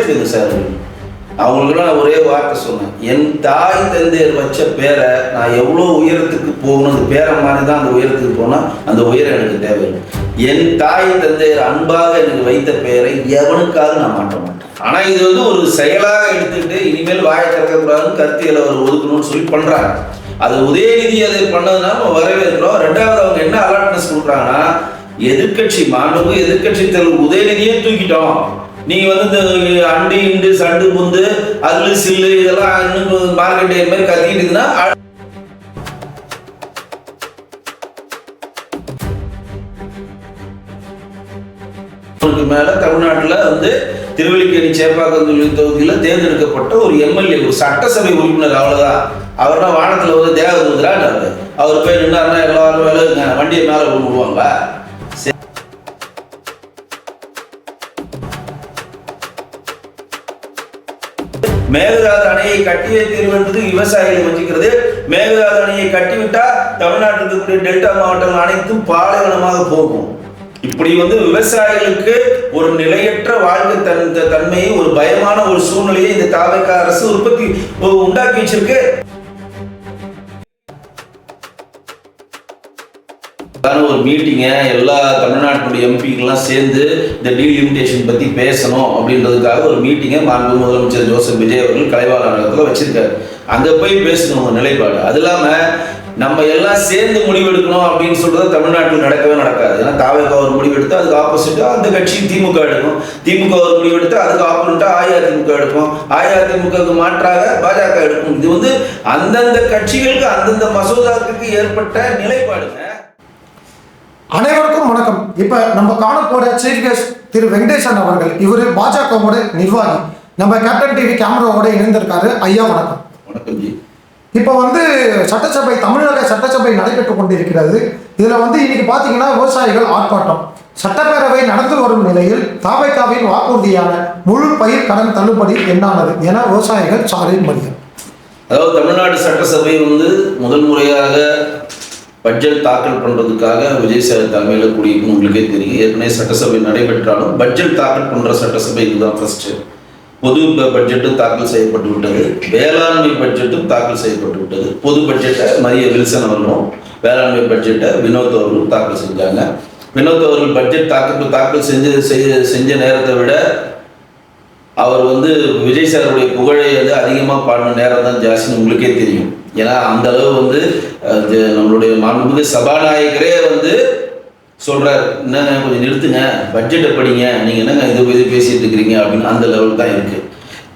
சேர்த்துக்கங்க சார். அவங்களுக்குலாம் நான் ஒரே வார்த்தை சொன்னேன், என் தாய் தந்தையர் வச்ச பேரை நான் எவ்வளோ உயரத்துக்கு போகணும், அந்த பேரை மாதிரி தான் அந்த உயரத்துக்கு போனால் அந்த உயரம் எனக்கு தேவையில்லை. என் தாய் தந்தையர் அன்பாக எனக்கு வைத்த பெயரை எவனுக்காக நான் மாற்ற மாட்டேன். ஆனால் இது வந்து ஒரு செயலாக எடுத்துக்கிட்டு இனிமேல் வாயை திறக்கக்கூடாதுன்னு கருத்தியலை அவர் ஒதுக்கணும்னு சொல்லி பண்ணுறாங்க. அது உதயநிதி அதை பண்ணதுனால நம்ம வரவேற்கிறோம். ரெண்டாவது அவங்க என்ன அலர்ட்னஸ் கொடுக்குறாங்கன்னா, எதிர்கட்சி மாண்பு எதிர்கட்சி தலைவர் உதயநிதியே தூக்கிட்டோம், நீங்க வந்து இந்த அண்டு இண்டு சண்டு புந்து அல்லு சில்லு இதெல்லாம் இன்னும் மார்க்கெட் மாதிரி கத்திக்கிட்டுன்னா மேல தமிழ்நாட்டில் வந்து திருவல்லிக்கேணி சேப்பாக்கம் தொகுதியில் தேர்ந்தெடுக்கப்பட்ட ஒரு எம்எல்ஏ, ஒரு சட்டசபை உறுப்பினர், அவ்வளவுதான். அவர்னா வானத்தில் வந்து தேவதூதரான்னு அவர் போய் நின்னாருன்னா எல்லாரும் வேலை வண்டியை மேலே விடுவாங்க. மேகதாது அணையை கட்டியே தீர்வு விவசாயிகளை வஞ்சிக்கிறது. மேகதாது அணையை கட்டிவிட்டா தமிழ்நாட்டில் இருக்கக்கூடிய டெல்டா மாவட்டங்கள் அனைத்தும் பாலைவனமாக போகும். இப்படி வந்து விவசாயிகளுக்கு ஒரு நிலையற்ற வாழ்க்கை தன்மையை, ஒரு பயமான ஒரு சூழ்நிலையை இந்த தாவேகா அரசு உண்டாக்கி வச்சிருக்கு. ஒரு மீட்டிங்க எல்லா தமிழ்நாட்டுடைய எம்பிக்கெல்லாம் சேர்ந்து இந்த டீலிமிட்டேஷன் பத்தி பேசணும் அப்படின்றதுக்காக ஒரு மீட்டிங்கை மாண்பு முதலமைச்சர் ஜோசப் விஜய் அவர்கள் கலைவாணர் அலுவலகத்தில் வச்சிருக்காரு. அங்க போய் பேசணும் நிலைப்பாடு. அது இல்லாம நம்ம எல்லாம் சேர்ந்து முடிவெடுக்கணும் அப்படின்னு சொல்றது தமிழ்நாட்டில் நடக்கவே நடக்காது. ஏன்னா தாவேகா ஒரு முடிவெடுத்து அதுக்கு ஆப்போசிட்டா அந்த கட்சி திமுக எடுக்கும், திமுக ஒரு முடிவெடுத்து அதுக்கு ஆப்போசிட்டா அஇஅதிமுக எடுக்கும், அஇஅதிமுகவுக்கு மாற்றாக பாஜக எடுக்கும். இது வந்து அந்தந்த கட்சிகளுக்கு அந்தந்த மசோதாவுக்கு ஏற்பட்ட நிலைப்பாடுங்க. அனைவருக்கும் வணக்கம். இப்ப நம்ம காண போற சீஃப் கெஸ்ட் திரு வெங்கடேசன் அவர்கள். இவரு பாஜகவோட நிர்வாகி. நம்ம கேப்டன் டிவி கேமராவோட இணைந்திருக்காரு. ஐயா வணக்கம். வணக்கம் ஜி. இப்போ வந்து சட்டசபை, தமிழக சட்டசபை நடைபெற்றுக் கொண்டிருக்கிறது. இதுல வந்து இன்னைக்கு பாத்தீங்கன்னா விவசாயிகள் ஆர்ப்பாட்டம். சட்டப்பேரவை நடந்து வரும் நிலையில் தாவேகாவின் வாக்குறுதியான முழு பயிர் கடன் தள்ளுபடி என்னானது என விவசாயிகள் சாலை மறியல். அதாவது தமிழ்நாடு சட்டசபை வந்து முதல் முறையாக பட்ஜெட் தாக்கல் பண்ணுறதுக்காக விஜய் சார் தலைமையில் கூடியிருக்கும். உங்களுக்கே தெரியும், ஏற்கனவே சட்டசபை நடைபெற்றாலும் பட்ஜெட் தாக்கல் பண்ணுற சட்டசபை இதுதான் ஃபர்ஸ்ட். பொது பட்ஜெட்டும் தாக்கல் செய்யப்பட்டு விட்டது, வேளாண்மை பட்ஜெட்டும் தாக்கல் செய்யப்பட்டு விட்டது. பொது பட்ஜெட்டை மரிய வில்சன் அவர்களும், வேளாண்மை பட்ஜெட்டை வினோத் அவர்களும் தாக்கல் செஞ்சாங்க. வினோத் அவர்கள் பட்ஜெட் தாக்கல் செஞ்ச நேரத்தை விட அவர் வந்து விஜய் சாருடைய புகழை வந்து அதிகமாக பாடின நேரம் தான் ஜாஸ்தின்னு உங்களுக்கே தெரியும். ஏன்னா அந்த அளவு வந்து நம்மளுடைய மாண்புமிகு சபாநாயகரே வந்து சொல்றாரு, என்னங்க கொஞ்சம் நிறுத்துங்க, பட்ஜெட்டை படிங்க, நீங்க என்னங்க இது பேசிட்டு இருக்கிறீங்க அப்படின்னு அந்த லெவல் தான் இருக்கு.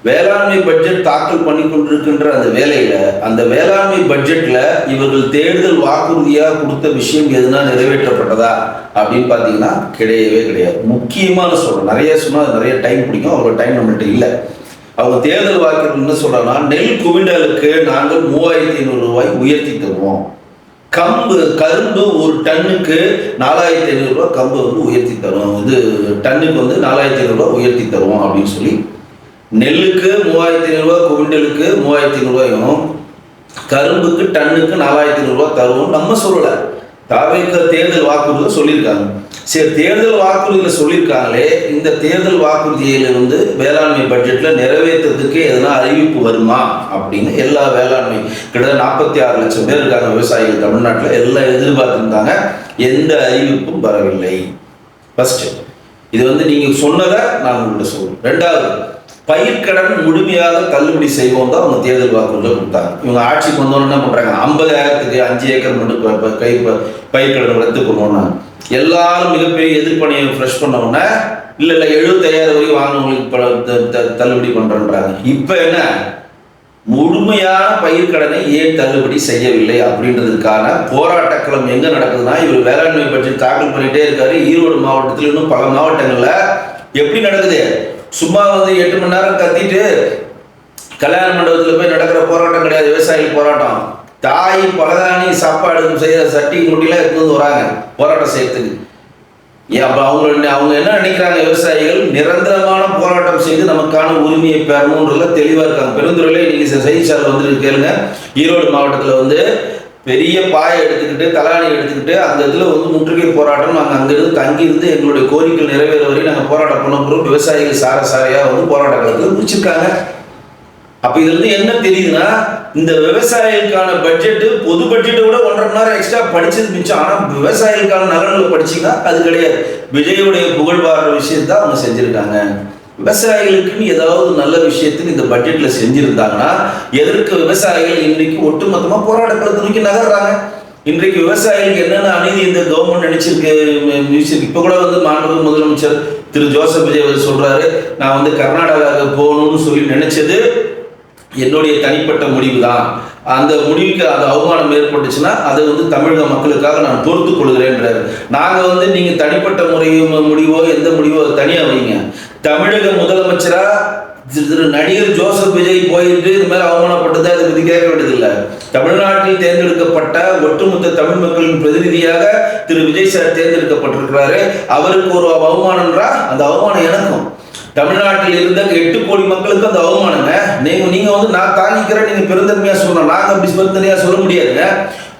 வேளாண்மை பட்ஜெட் தாக்கல் பண்ணி கொண்டிருக்கின்ற அந்த வேலையில, அந்த வேளாண்மை பட்ஜெட்ல இவர்கள் தேர்தல் வாக்குறுதியா கொடுத்த விஷயம் எதுனா நிறைவேற்றப்பட்டதா அப்படின்னு பாத்தீங்கன்னா கிடையவே கிடையாது. முக்கியமான சொல்றேன், நிறைய சொன்னா நிறைய டைம் பிடிக்கும், அவ்வளவு டைம் நம்மள்கிட்ட இல்லை. அவங்க தேர்தல் வாக்குறுதி என்ன சொல்றாங்கன்னா, நெல் குவிண்டாலுக்கு நாங்கள் 3500 ரூபாய் உயர்த்தி தருவோம், கரும்பு ஒரு டன்னுக்கு 4500 ரூபாய் கம்பு வந்து உயர்த்தி தருவோம், இது டன்னுக்கு வந்து 4500 ரூபாய் உயர்த்தி தருவோம் அப்படின்னு சொல்லி, நெல்லுக்கு 3500 ரூபாய், குவிண்டலுக்கு 3500 ரூபாயும், கரும்புக்கு டன்னுக்கு 4500 ரூபாய் தருவோம் நம்ம சொல்லல, தாவேகா தேர்தல் வாக்குறுதியில் சொல்லியிருக்காங்க. சரி, தேர்தல் வாக்குறுதியில் சொல்லியிருக்காங்களே, இந்த தேர்தல் வாக்குறுதியில வந்து வேளாண்மை பட்ஜெட்ல நிறைவேற்றத்துக்கு எதனா அறிவிப்பு வருமா அப்படின்னு எல்லா வேளாண்மை கிட்டத்தட்ட 46 லட்சம் பேர் இருக்காங்க விவசாயிகள் தமிழ்நாட்டில், எல்லாம் எதிர்பார்த்துருந்தாங்க. எந்த அறிவிப்பும் வரவில்லை. ஃபர்ஸ்ட் இது வந்து நீங்க சொன்னதை நான் உங்கள்கிட்ட சொல்றேன். ரெண்டாவது, பயிர்க்கடன் முழுமையாக தள்ளுபடி செய்வோம் தான் அவங்க தேர்தல் வாக்குறுதியில் கொடுத்தாங்க. இவங்க ஆட்சிக்கு வந்தோன்னு என்ன பண்றாங்க, 50,000க்கு 5 ஏக்கர் மட்டும் பயிர்க்கடன் ரத்து பண்ணுவோம்னா எல்லாரும் மிகப்பெரிய எதிர்ப்பணியை ஃப்ரெஷ் பண்ணவுடனே இல்லை 75,000 வரைக்கும் வாங்கினவங்களுக்கு தள்ளுபடி பண்றேன்றாங்க. இப்போ என்ன, முழுமையான பயிர்க்கடனை ஏன் தள்ளுபடி செய்யவில்லை அப்படின்றதுக்கான போராட்டக்களம் எங்க நடக்குதுன்னா, இவர் வேளாண்மை பட்ஜெட் தாக்கல் பண்ணிட்டே இருக்காரு. ஈரோடு மாவட்டத்தில் இன்னும் பல மாவட்டங்கள்ல எப்படி நடக்குது, சும்மா வந்து 8 மணி நேரம் கத்திட்டு கல்யாண மண்டபத்தில் போய் நடக்கிற போராட்டம் கிடையாது. விவசாயிகள் போராட்டம், தாய் பலதானி சாப்பாடு செய்ய சட்டி முட்டிலாம் எடுத்து வராங்க போராட்டம் செய்யறதுக்கு. அப்போ அவங்க என்ன நினைக்கிறாங்க, விவசாயிகள் நிரந்தரமான போராட்டம் செய்து நமக்கான உரிமையை பெறணுன்றதுல தெளிவாக இருக்காங்க. பெருந்துறையில் இன்னைக்கு செய்திச்சாலை வந்து கேளுங்க, ஈரோடு மாவட்டத்தில் வந்து பெரிய பாயை எடுத்துக்கிட்டு தலாணி எடுத்துக்கிட்டு அந்த இதில் வந்து முற்றுகை போராட்டம் நாங்கள் அங்கிருந்து தங்கியிருந்து எங்களுடைய கோரிக்கை நிறைவேற வரை நாங்கள் போராட்டம் பண்ண விவசாயிகள் சாரையாக வந்து போராட்ட காலத்தில் முடிச்சிருக்காங்க. அப்போ இதுலேருந்து என்ன தெரியுதுன்னா, இந்த விவசாயிகளுக்கான பட்ஜெட்டு பொது பட்ஜெட்டை விட 1.5 மணி நேரம் எக்ஸ்ட்ரா படிச்சது மிச்சம். ஆனால் விவசாயிகளுக்கான நலன்களை படிச்சிங்கன்னா அது கிடையாது. விஜயுடைய புகழ் பாடுற விஷயத்தை அவங்க செஞ்சுருக்காங்க. விவசாயிகளுக்குன்னு ஏதாவது நல்ல விஷயத்துக்கு இந்த பட்ஜெட்ல செஞ்சிருந்தாங்கன்னா எதற்கு விவசாயிகள் இன்றைக்கு ஒட்டுமொத்தமாக போராட்ட களத்தை நோக்கி நகர்றாங்க? இன்றைக்கு விவசாயிகளுக்கு என்னென்ன அநீதி இந்த கவர்மெண்ட் நினைச்சிருக்கு. இப்போ கூட வந்து மாண்புமிகு முதலமைச்சர் திரு ஜோசப் விஜய் அவர் சொல்றாரு, நான் வந்து கர்நாடகாவுக்கு போகணும்னு சொல்லி நினைச்சது என்னுடைய தனிப்பட்ட முடிவு தான். அந்த முடிவுக்கு அது அவமானம் ஏற்பட்டுச்சுன்னா அதை வந்து தமிழக மக்களுக்காக நான் பொறுத்து கொள்கிறேன்றாரு. நாங்கள் வந்து நீங்கள் தனிப்பட்ட முடிவோ எந்த முடிவோ தனியாக வைங்க. தமிழக முதலமைச்சரா திரு நடிகர் ஜோசப் விஜய் போயிட்டு இது மாதிரி அவமானப்பட்டது அதை பற்றி கேட்க வேண்டியதில்லை. தமிழ்நாட்டில் தேர்ந்தெடுக்கப்பட்ட ஒட்டுமொத்த தமிழ் மக்களின் பிரதிநிதியாக திரு விஜய் சார் தேர்ந்தெடுக்கப்பட்டிருக்கிறாரு. அவருக்கு ஒரு அவமானம்ன்றா அந்த அவமானம் எனக்கும். தமிழ்நாட்டில் இருந்த 8 கோடி மக்களுக்கு அந்த அவமானங்க. நீங்க வந்து நான் தாங்கிக்கிறேன், நீங்க பெருந்தன்மையா சொல்லணும். நாங்க அப்படி பெருந்தன்மையா சொல்ல முடியாதுங்க.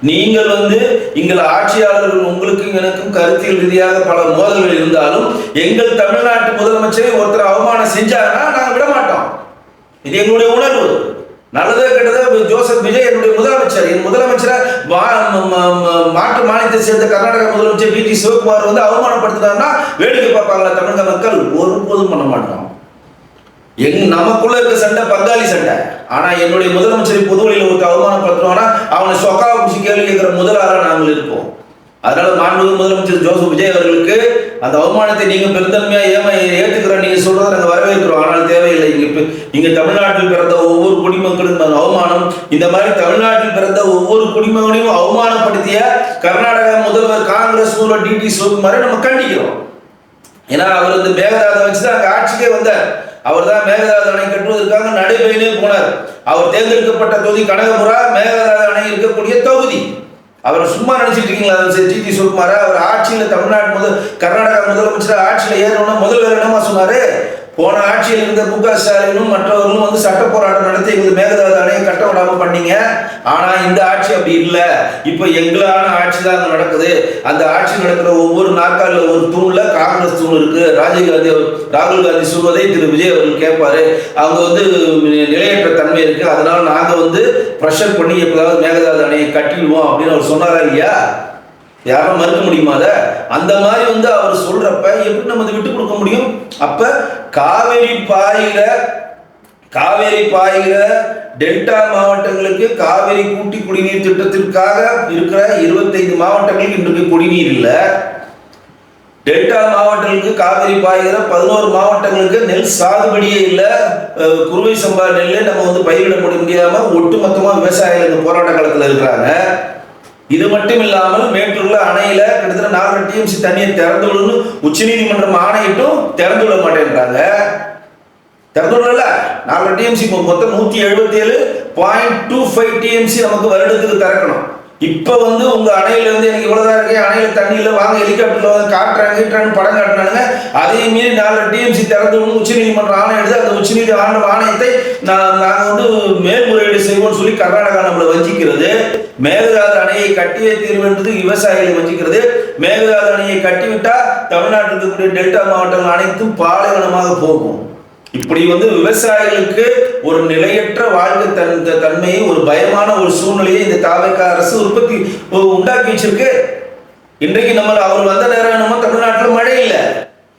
நீங்கள் வந்து எங்கள் ஆட்சியாளர்கள் உங்களுக்கும் எனக்கும் கருத்தியல் ரீதியாக பல மோதல்கள் இருந்தாலும் எங்கள் தமிழ்நாட்டு முதலமைச்சரை ஒருத்தர் அவமானம் செஞ்சாங்கன்னா நாங்கள் விட மாட்டோம். இது எங்களுடைய உணர்வு. நல்லதோ கெட்டதோ ஜோசப் விஜய் என்னுடைய முதலமைச்சர். என் முதலமைச்சரை மாற்று மாநிலத்தை சேர்ந்த கர்நாடக முதலமைச்சர் டி சிவகுமார் வந்து அவமானப்படுத்தினார்னா வேடிக்கை பார்ப்பாங்களா தமிழக மக்கள்? ஒருபோதும் பண்ண மாட்டோம். நமக்குள்ள இருக்க சண்டை பங்காளி சண்டை. ஆனா என்னுடைய முதலமைச்சரை பொது வழியில் ஒருத்தர் அவமானப்படுத்துவானா அவனை சொக்கா பிடிச்சி கேள்வி கேட்கிற முதலாக நாங்கள் இருப்போம். அதனால மாண்புமிகு முதலமைச்சர் ஜோசப் விஜய் அவர்களுக்கு அந்த அவமானத்தை நீங்க பெருந்தன்மையா ஏற்றுக்கிறோம், நீங்க சொல்றதை நாங்கள் வரவேற்கிறோம். ஆனால் தேவையில்லை. இங்க தமிழ்நாட்டில் பிறந்த ஒவ்வொரு குடிமக்களுக்கும் அந்த அவமானம், இந்த மாதிரி தமிழ்நாட்டில் பிறந்த ஒவ்வொரு குடிமகனையும் அவமானப்படுத்திய கர்நாடக முதல்வர் காங்கிரஸ் முதல்வர் டி சிவகுமாரை நம்ம கண்டிக்கிறோம். ஏன்னா அவர் வந்து மேகதாதை வச்சுதான் அங்க ஆட்சிக்கே வந்தார். அவர் தான் மேகதாது அணை கட்டுவதற்காக நடைபெயிலே போனார். அவர் தேர்ந்தெடுக்கப்பட்ட தொகுதி கனகபுரா மேகதாது அணை இருக்கக்கூடிய தொகுதி. அவர் சும்மா நினைச்சிட்டு இருக்கீங்களா டி சிவகுமார? அவர் ஆட்சியில் தமிழ்நாடு கர்நாடகா முதலமைச்சர் ஆட்சியில் ஏறணும்னா முதல் வேலை என்னமா சொன்னாரு? போன ஆட்சியில் இருந்த மு க ஸ்டாலினும் மற்றவர்களும் வந்து சட்ட போராட்டம் நடத்தி எங்களுக்கு மேகதாது அணையை கட்ட விடாம பண்ணீங்க. ஆனா இந்த ஆட்சி அப்படி இல்லை. இப்ப எங்களான ஆட்சி தான் அங்க நடக்குது. அந்த ஆட்சி நடக்கிற ஒவ்வொரு நாற்காலில் ஒரு தூண்ல காங்கிரஸ் தூண் இருக்கு. ராகுல் காந்தி சொல்வதை திரு விஜய் அவர்கள் கேட்பாரு. அவங்க வந்து நிலையற்ற தன்மை இருக்கு. அதனால நாங்க வந்து ப்ரெஷர் பண்ணி எப்போதாவது மேகதாது அணையை கட்டிடுவோம் அப்படின்னு அவர் சொன்னாரா இல்லையா? யாரும் மறுக்க முடியுமா? அந்த மாதிரி வந்து அவர் சொல்றப்ப எப்படி நம்ம அதை விட்டு கொடுக்க முடியும்? அப்ப காவேரி பாய்கிற டெல்டா மாவட்டங்களுக்கு காவேரி கூட்டி குடிநீர் திட்டத்திற்காக இருக்கிற 25 மாவட்டங்களுக்கு இன்றைக்கு குடிநீர் இல்லை. டெல்டா மாவட்டங்களுக்கு காவிரி பாய்கிற 11 மாவட்டங்களுக்கு நெல் சாகுபடியே இல்லை. குறுவை சம்பா நெல்லை நம்ம வந்து பயிரிட முடியாம ஒட்டுமொத்தமா விவசாயிகள் போராட்ட காலத்தில் இருக்கிறாங்க. இது மட்டும் இல்லாமல் மேட்டூர்ல அணையில கிட்டத்தட்ட 4 TMC தண்ணியை திறந்து விடணும்னு உச்சநீதிமன்றம் ஆணையிட்டும் திறந்து விட மாட்டேன்றாங்க. திறந்து விடல 4 TMC மொத்தம் 177.25 TMC நமக்கு வருடத்துக்கு திறக்கணும். இப்போ வந்து உங்க அணையில இருந்து எனக்கு இவ்வளவுதான் இருக்கு, அணையில தண்ணி இல்லை, வாங்க ஹெலிகாப்டர்ல வந்து காட்டுறாங்க படம் காட்டினானுங்க. அதே மீறி 4 TMC திறந்து விடணும் உச்சநீதிமன்றம் ஆணை எடுத்து அந்த உச்சநீதிமன்ற ஆணையத்தை நாங்கள் வந்து மேல்முறையீடு செய்வோம்னு சொல்லி கர்நாடகா நம்மளை வஞ்சிக்கிறது. மேகதாது அணையை கட்டியே தீர்வுன்றது விவசாயிகளை வஞ்சிக்கிறது. மேகதாது அணையை கட்டிவிட்டா தமிழ்நாட்டில் இருக்கக்கூடிய டெல்டா மாவட்டங்கள் அனைத்தும் பாலைவனமாக போகும். இப்படி வந்து விவசாயிகளுக்கு ஒரு நிலையற்ற வாழ்க்கை தன்மையை ஒரு பயமான ஒரு சூழ்நிலையை இந்த தாவேக அரசு உண்டாக்கி வச்சிருக்கு. இன்றைக்கு நம்ம அவர் வந்த நேரம் நம்ம தமிழ்நாட்டில் மழை இல்லை.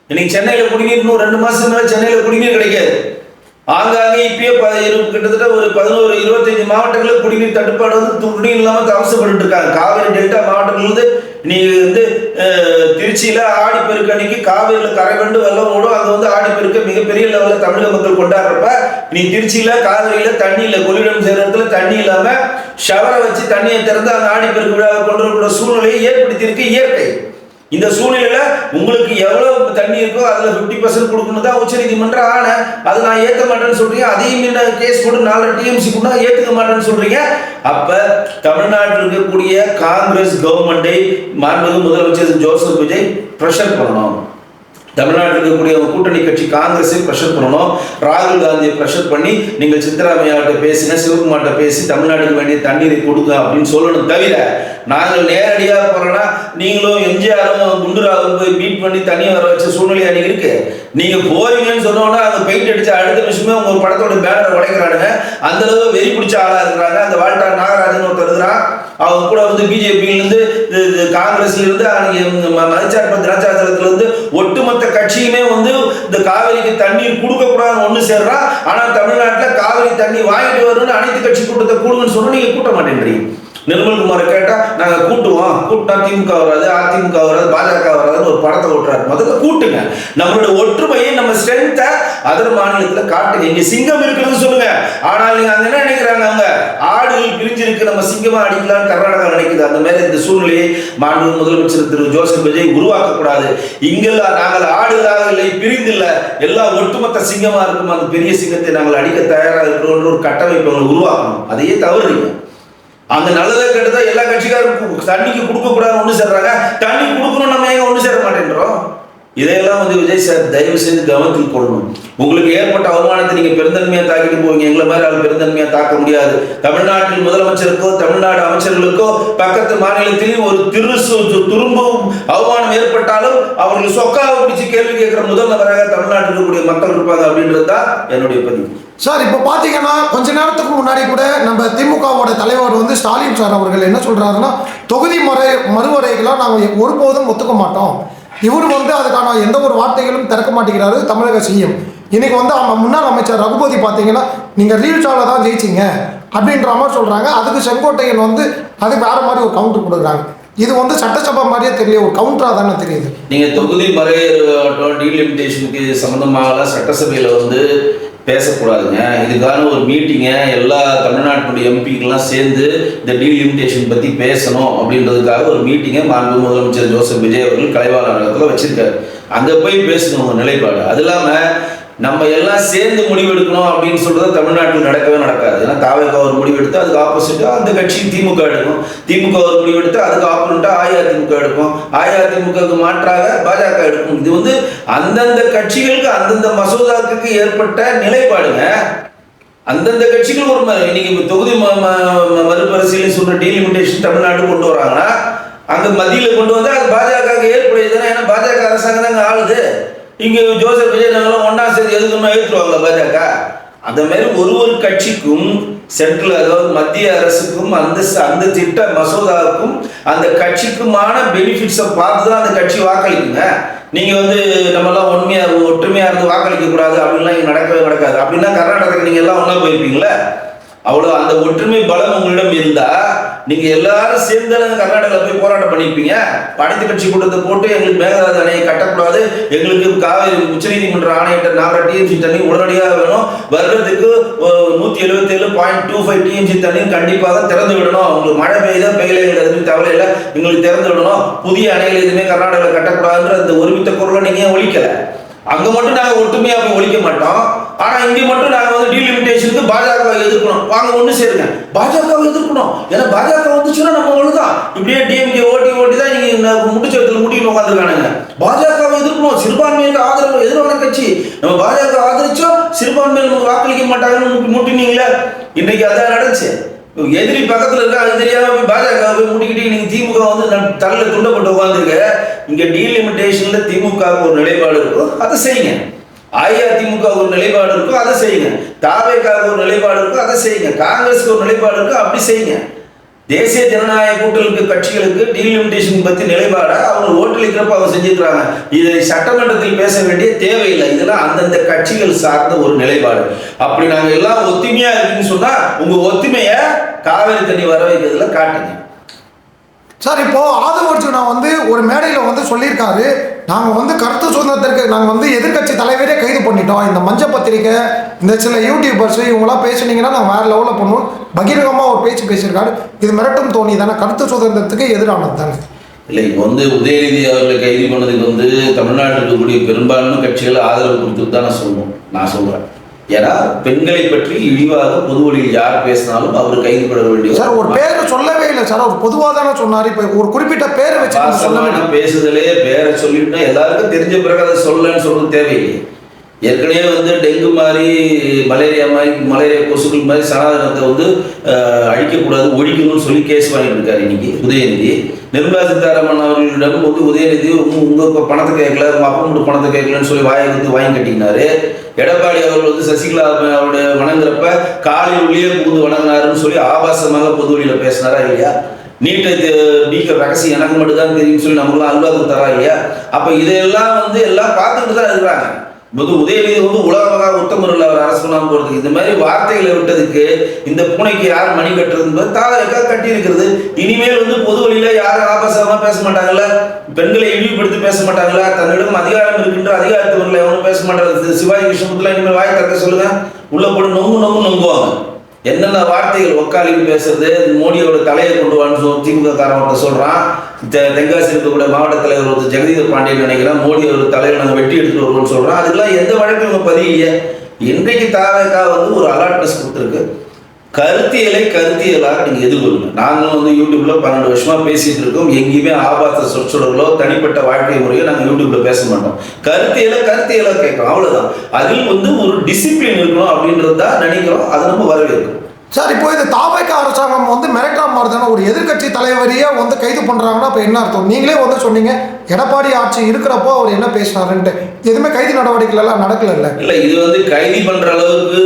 இன்னைக்கு சென்னையில குடிநீர் 2 மாசம் மேல சென்னையில குடிநீர் கிடைக்காது. ஆங்காங்கே இப்பயே கிட்டத்தட்ட ஒரு 11-25 மாவட்டங்களில் குடிநீர் தட்டுப்பாடு வந்து குடிநீர் இல்லாமல் அவசப்பட்டு இருக்காங்க. காவிரி டெல்டா மாவட்டங்கள் வந்து நீ வந்து திருச்சியில ஆடிப்பெருக்கு அன்னைக்கு காவிரியில கரை கண்டு வெள்ளம் ஓடும். அங்க வந்து ஆடிப்பெருக்க மிகப்பெரிய லெவலில் தமிழக மக்கள் கொண்டாடுறப்ப நீ திருச்சியில காவிரியில தண்ணி இல்லை, கொள்ளிடம் செய்யற இடத்துல தண்ணி இல்லாம ஷவரை வச்சு தண்ணியை திறந்து அந்த ஆடிப்பெருக்கு விழாவை கொண்டு வரக்கூடிய சூழ்நிலையை ஏற்படுத்தியிருக்கு இயற்கை. இந்த சூழ்நிலையில உங்களுக்கு எவ்வளவு தண்ணி இருக்கோ அதுல 50% கொடுக்கணும் தான் உச்சநீதிமன்றம் ஆணை. அதை நான் ஏற்க மாட்டேன்னு சொல்றீங்க. அதையும் கேஸ் போட்டு 4 TMC கூட ஏத்துக்க மாட்டேன்னு சொல்றீங்க. அப்ப தமிழ்நாட்டில் இருக்கக்கூடிய காங்கிரஸ் கவர்மெண்டை மாண்புமிகு முதலமைச்சர் ஜோசப் விஜய் பிரஷர் பண்ணணும். தமிழ்நாட்டில் இருக்கக்கூடிய கூட்டணி கட்சி காங்கிரஸை ப்ரெஷர் பண்ணணும், ராகுல் காந்தியை ப்ரெஷர் பண்ணி நீங்கள் சித்தராமையாட்ட பேசுங்க, சிவகுமார்ட்ட பேசி தமிழ்நாட்டுக்கு வேண்டிய தண்ணீரை கொடுங்க அப்படின்னு சொல்லணும். தவிர நாங்கள் நேரடியாக போகிறோன்னா நீங்களும் எம்ஜிஆரும் குண்டுராவும் போய் மீட் பண்ணி தனியாக வர வச்ச சூழ்நிலை அன்றைக்கி இருக்குது. நீங்கள் போறீங்கன்னு சொன்னோன்னா அங்கே பெயிண்ட் அடித்த அடுத்த நிமிஷமே உங்கள் படத்தோட பேனரை உடைக்கிறானுங்க. அந்தளவு வெறி பிடிச்ச ஆளாக இருக்கிறாங்க. அந்த வாழ்டா நாகராஜன் ஒருத்தர் இருக்கிறான், அவங்க கூட வந்து பிஜேபியிலேருந்து காங்கிரஸ்லேருந்து மதச்சார்பு தினச்சாரத்திலேருந்து ஒட்டுமொத்த கட்சியுமே வந்து இந்த காவிரிக்கு தண்ணீர் கொடுக்கக்கூடாதுன்னு ஒன்று சேர்றான். ஆனால் தமிழ்நாட்டில் காவிரி தண்ணி வாங்கிட்டு வரணும்னு அனைத்து கட்சி கூட்டத்தை கூடுங்கன்னு சொன்னால் நீங்கள் கூட்ட மாட்டேன்றீங்க. நிர்மல்குமாரை கேட்டால் நாங்கள் கூட்டுவோம், கூட்டினா திமுக வராது, அதிமுக வராது, பாஜக வராதுன்னு ஒரு படத்தை ஓட்டுறாரு. முதல்ல கூட்டுங்க, நம்மளோட ஒற்றுமையை நம்ம ஸ்ட்ரென்த்தை அதர் மாநிலத்தில் காட்டுங்க. இங்கே சிங்கம் இருக்கிறது சொல்லுங்க, ஆனால் நீங்கள் அங்கே என்ன நினைக்கிறாங்க, அவங்க ஆடுகள் பிரிஞ்சிருக்கு, நம்ம சிங்கமாக அடிக்கலாம்னு கர்நாடகா நினைக்குது. அந்த மாதிரி இந்த சூழ்நிலையை மாண்பு முதலமைச்சர் திரு ஜோசப் விஜய் உருவாக்கக்கூடாது. இங்கெல்லாம் நாங்கள் ஆடுகளாக இல்லை, பிரிந்தில்லை, எல்லாம் ஒட்டுமொத்த சிங்கமாக இருக்கும், அந்த பெரிய சிங்கத்தை நாங்கள் அடிக்க தயாராக இருக்கிறோன்ற ஒரு கட்டமைப்பை உருவாக்கணும். அதையே தவறுறீங்க. அந்த நல்லதை கெட்டதா எல்லா கட்சிக்காரும் தண்ணிக்கு கொடுக்கக்கூடாது ஒன்று சேர்றாங்க, தண்ணி கொடுக்கணும், நம்ம ஏங்க ஒன்று சேர மாட்டேன்றோம். இதையெல்லாம் வந்து விஜய் சார் தயவு செய்து கவனத்தில் கொள்ளணும். உங்களுக்கு ஏற்பட்ட அவமானத்தை நீங்கள் பெருந்தன்மையாக தாக்கிட்டு போவீங்க, எங்களை மாதிரி ஆள் பெருந்தன்மையாக தாக்க முடியாது. தமிழ்நாட்டில் முதலமைச்சருக்கோ தமிழ்நாடு அமைச்சர்களுக்கோ பக்கத்து மாநிலத்திலேயும் ஒரு துரும்பும் அவமானம் ஏற்பட்டாலும் அவர்கள் சொக்காவை பிடிச்சி கேள்வி கேட்கிற முதல் நபராக தமிழ்நாட்டில் இருக்கக்கூடிய மக்கள் இருப்பாங்க அப்படின்றது தான் என்னுடைய பதிவு. சார், இப்போ பார்த்தீங்கன்னா கொஞ்ச நேரத்துக்கு முன்னாடி கூட நம்ம திமுகவோட தலைவர் வந்து ஸ்டாலின் சார் அவர்கள் என்ன சொல்றாருன்னா, தொகுதி மறுவரைகளை நாங்கள் ஒருபோதும் ஒத்துக்க மாட்டோம். இவர் வந்து அதுக்கான எந்த ஒரு வார்த்தைகளும் திறக்க மாட்டேங்கிறாரு தமிழக சிஎம். இன்னைக்கு வந்து முன்னாள் அமைச்சர் ரகுபதி பார்த்தீங்கன்னா நீங்கள் ரீல்ஸால தான் ஜெயிச்சிங்க அப்படின்ற மாதிரி சொல்கிறாங்க. அதுக்கு செங்கோட்டையன் வந்து அது வேற மாதிரி ஒரு கவுண்டர் கொடுக்குறாங்க. இது வந்து சட்டசபை மாதிரியே தெரியல, ஒரு கவுண்டராக தானே தெரியுது. நீங்கள் தொகுதி மறையேறும் டீலிமிட்டேஷனுக்கு சம்மந்தமாக சட்டசபையில் வந்து பேசக்கூடாதுங்க. இதுக்கான ஒரு மீட்டிங்கை எல்லா தமிழ்நாட்டுடைய எம்பிக்கெல்லாம் சேர்ந்து இந்த டீலிமிட்டேஷன் பற்றி பேசணும் அப்படின்றதுக்காக ஒரு மீட்டிங்கை மாண்பு முதலமைச்சர் ஜோசப் விஜய் அவர்கள் கலைவாணத்தில் வச்சிருக்காரு. அங்கே போய் பேசணும் உங்கள் நிலைப்பாடு. அது இல்லாமல் நம்ம எல்லாம் சேர்ந்து முடிவெடுக்கணும் அப்படின்னு சொல்றது தமிழ்நாட்டில் நடக்கவே நடக்காது. ஏன்னா தாவேகா ஒரு முடிவெடுத்து அதுக்கு ஆப்போசிட்டா அந்த கட்சி திமுக எடுக்கும், திமுக ஒரு முடிவெடுத்து அதுக்கு ஆப்போசிட்டா அஇஅதிமுக எடுக்கும், அஇஅதிமுகவுக்கு மாற்றாக பாஜக எடுக்கும். இது வந்து அந்தந்த கட்சிகளுக்கு அந்தந்த மசோதாவுக்கு ஏற்பட்ட நிலைப்பாடுங்க. அந்தந்த கட்சிகள் ஒரு இன்னைக்கு தொகுதி மறுபரிசீலனை சொல்ற டீலிமிட்டேஷன் தமிழ்நாடு கொண்டு வராங்கன்னா அங்க மத்தியில் கொண்டு வந்தா அது பாஜக ஏற்புடையதுன்னா, ஏன்னா பாஜக அரசாங்கம் தாங்க ஆளுது. இங்கே ஜோசப் விஜய் நாங்களாம் ஒன்றா சேர்ந்து எதுக்குன்னா ஏற்றுவாங்க பாஜக. அந்த மாதிரி ஒரு கட்சிக்கும் சென்ட்ரல், அதாவது மத்திய அரசுக்கும் அந்த திட்ட மசோதாவுக்கும் அந்த கட்சிக்குமான பெனிஃபிட்ஸை பார்த்து தான் அந்த கட்சி வாக்களிக்குங்க. நீங்கள் வந்து நம்மளாம் ஒற்றுமையாக இருந்து வாக்களிக்க கூடாது அப்படின்லாம் இங்கே நடக்கவே நடக்காது. அப்படின்னா கர்நாடகாவுக்கு நீங்கள் எல்லாம் ஒன்றா போயிருப்பீங்களே. அவ்வளோ அந்த ஒற்றுமை பலம் உங்களிடம் இருந்தால் நீங்கள் எல்லாரும் சேர்ந்து கர்நாடகாவில் போய் போராட்டம் பண்ணியிருப்பீங்க. அனைத்து கட்சி கூட்டத்தை போட்டு எங்களுக்கு மேகதாது அணையை கட்டக்கூடாது, எங்களுக்கு காவிரி உச்சநீதிமன்ற ஆணையிட்ட 4 டிஎம்சி தண்ணி உடனடியாக வேணும், வருடத்துக்கு 177.25 டிஎம்சி தண்ணி கண்டிப்பாக திறந்து விடணும், உங்களுக்கு மழை பெய்யுதா பெய்யல எங்களுக்கு தவலை இல்லை, எங்களுக்கு திறந்து விடணும், புதிய அணைகள் எதுவுமே கர்நாடகாவில் கட்டக்கூடாதுன்ற அந்த ஒருமித்த குரலை நீங்கள் ஏன் ஒழிக்கலை? அங்கே மட்டும் நாங்கள் ஒற்றுமையாக போய் ஒழிக்க மாட்டோம், ஆனால் இங்கே மட்டும் நாங்கள் வந்து டீலிமிட்டேஷனுக்கு பாஜகவை எதிர்க்கணும், வாங்க ஒன்று சேருங்க, பாஜகவை எதிர்க்கணும். ஏன்னா பாஜக வந்துச்சுன்னா நம்ம ஒழுதான் இப்படியே டிஎம்கே ஓட்டி தான் நீங்கள் முட்டுச்சத்தில் முட்டின்னு உட்காந்துருக்கானுங்க. பாஜகவை எதிர்க்கணும், சிறுபான்மையினருக்கு ஆதரவு எதிரான கட்சி, நம்ம பாஜக ஆதரிச்சோம், சிறுபான்மையில் நமக்கு வாக்களிக்க மாட்டாங்கன்னு முட்டினீங்களே. இன்றைக்கு அதான் நடந்துச்சு. எதிரி பக்கத்தில் இருக்கா அது தெரியாம பாஜக போய் முட்டிக்கிட்டு நீங்க திமுக வந்து தலையில துண்டப்பட்டு உட்காந்துருக்க. இங்க டீலிமிட்டேஷன்ல திமுக ஒரு நிலைப்பாடு இருக்கும், அதை செய்யுங்க. அஇஅதிமுக ஒரு நிலைப்பாடு இருக்கும், அதை செய்யுங்க. தாவேகா ஒரு நிலைப்பாடு இருக்கும், அதை செய்யுங்க. காங்கிரஸுக்கு ஒரு நிலைப்பாடு இருக்கும், அப்படி செய்யுங்க. தேசிய ஜனநாயக கூட்டமைப்பு கட்சிகளுக்கு டீலிமிட்டேஷன் பற்றி நிலைப்பாடா அவங்க ஓட்டளிக்கிறப்ப அவங்க செஞ்சுக்கிறாங்க. இதை சட்டமன்றத்தில் பேச வேண்டிய தேவையில்லை. இதெல்லாம் அந்தந்த கட்சிகள் சார்ந்த ஒரு நிலைப்பாடு. அப்படி நாங்கள் எல்லாம் ஒத்துமையா இருக்குன்னு சொன்னா உங்க ஒத்துமையை காவிரி தண்ணி வர வைக்கிறதுல காட்டுங்க. சார், இப்போ ஆதவ அர்ஜுனா வந்து ஒரு மேடையில் வந்து சொல்லியிருக்காரு, நாங்கள் வந்து கருத்து சுதந்திரத்திற்கு நாங்கள் வந்து எதிர்கட்சி தலைவரே கைது பண்ணிட்டோம், இந்த மஞ்ச பத்திரிக்கை இந்த சில யூடியூபர்ஸ் இவங்களாம் பேசுனீங்கன்னா நாங்கள் வேறு லெவலில் பண்ணுவோம், பகிரங்கமாக ஒரு பேச்சு பேசியிருக்காரு. இது மிரட்டும் தோணி தானே, கருத்து சுதந்திரத்துக்கு எதிரானது தானே? இல்லை, இப்போ வந்து உதயநிதி அவர்களை கைது பண்ணதுக்கு வந்து தமிழ்நாட்டில் இருக்கக்கூடிய பெரும்பான்மை கட்சிகள் ஆதரவு கொடுத்துட்டு தான் நான் சொல்கிறேன். ஏன்னா பெண்களை பற்றி இழிவாக பொது வழியில் யார் பேசினாலும் அவர் கைது பட வேண்டிய சார். ஒரு பேரை சொல்லவே இல்லை சார், ஒரு பொதுவாக தானே சொன்னார். இப்போ ஒரு குறிப்பிட்ட பேரை வச்சு பேசுதலே பேரை சொல்லிட்டுனா எல்லாருக்கும் தெரிஞ்ச பிறகு அதை சொல்லலன்னு சொல்றது தேவையில்லை. ஏற்கனவே வந்து டெங்கு மாதிரி மலேரியா கொசுக்கள் மாதிரி சனாதனத்தை அழிக்கக்கூடாது, ஒழிக்கணும்னு சொல்லி கேஸ் வாங்கிட்டு இருக்காரு இன்னைக்கு உதயநிதி. நிர்மலா சீதாராமன் அவர்களிடம் உதயநிதி உங்க பணத்தை கேட்கல, உங்க அப்பா மட்டும் பணத்தை கேட்கலன்னு சொல்லி வாயை கொடுத்து வாங்கி கட்டிக்கினாரு. எடப்பாடி அவர்கள் சசிகலா அவருடைய வணங்குறப்ப காலையில் உள்ளே புகுந்து வணங்கினாருன்னு சொல்லி ஆபாசமாக பொது வழியில பேசினாரா இல்லையா? நீட்டை நீக்க ரகசியம் எனக்கு மட்டும் தான் தெரியும்னு சொல்லி நம்மளாம் அல்வாக்கு தரா இல்லையா? அப்ப இதையெல்லாம் எல்லாம் பார்த்துட்டு தான் இருக்கிறாங்க. உதயநிதி உலகமாக உத்தமரில் அவர் அரசு பண்ணாமல் போறதுக்கு இந்த மாதிரி வார்த்தைகளை விட்டதுக்கு இந்த பூனைக்கு யார் மணி கட்டுறது தாவரைக்கா கட்டி இருக்கிறது. இனிமேல் பொது வழியில யாரும் ஆபாசமா பேச மாட்டாங்கல்ல, பெண்களை இழிவுபடுத்தி பேச மாட்டாங்களா, தன்னிடம் அதிகாரம் இருக்கின்ற அதிகாரத்தவர்களை எவனும் பேச மாட்டாங்க. சிவாஜி கிருஷ்ணபுரத்துல இனிமேல் வாய் திறக்க சொல்லுங்க, உள்ள போட்டு நொங்குவாங்க. என்னென்ன வார்த்தைகள் ஒக்காலின்னு பேசுறது, மோடியோட தலையை கொண்டு வான்னு திமுக காரன் சொல்றான். தென்காசி இருக்கக்கூடிய மாவட்ட தலைவர் ஜெகதீத பாண்டியன் நினைக்கிறேன், மோடி ஒரு தலைவர் நாங்கள் வெட்டி எடுத்துட்டு வருவோம்னு சொல்றோம். அதுக்கெல்லாம் எந்த வழக்கும் இவங்க பதிய. இன்றைக்கு தாவேக்கா ஒரு அலர்ட்னஸ் கொடுத்துருக்கு. கருத்தியலாக நீங்க எதிர்கொள்ளுங்க. நாங்களும் யூடியூப்ல 12 வருஷமா பேசிட்டு இருக்கோம். எங்கேயுமே ஆபாச சொற்சொடர்களோ தனிப்பட்ட வாழ்க்கை முறையோ நாங்கள் யூடியூப்ல பேச மாட்டோம். கருத்தியலா கேட்கறோம், அவ்வளவுதான். அதில் ஒரு டிசிப்ளின் இருக்கணும் அப்படின்றது தான் நினைக்கிறோம். அதை நம்ம வரவேற்கிறோம். சார். இப்போ இந்த தாவேக்கா அரசாங்கம் மிரட்டா மாறுதான ஒரு எதிர்கட்சி தலைவரையே கைது பண்றாங்கன்னா இப்போ என்ன அர்த்தம்? நீங்களே சொன்னீங்க எடப்பாடி ஆட்சி இருக்கிறப்போ அவர் என்ன பேசினாருன்ட்டு. எதுவுமே கைது நடவடிக்கைகள் எல்லாம் நடக்கல. இல்ல இது கைது பண்ற அளவுக்கு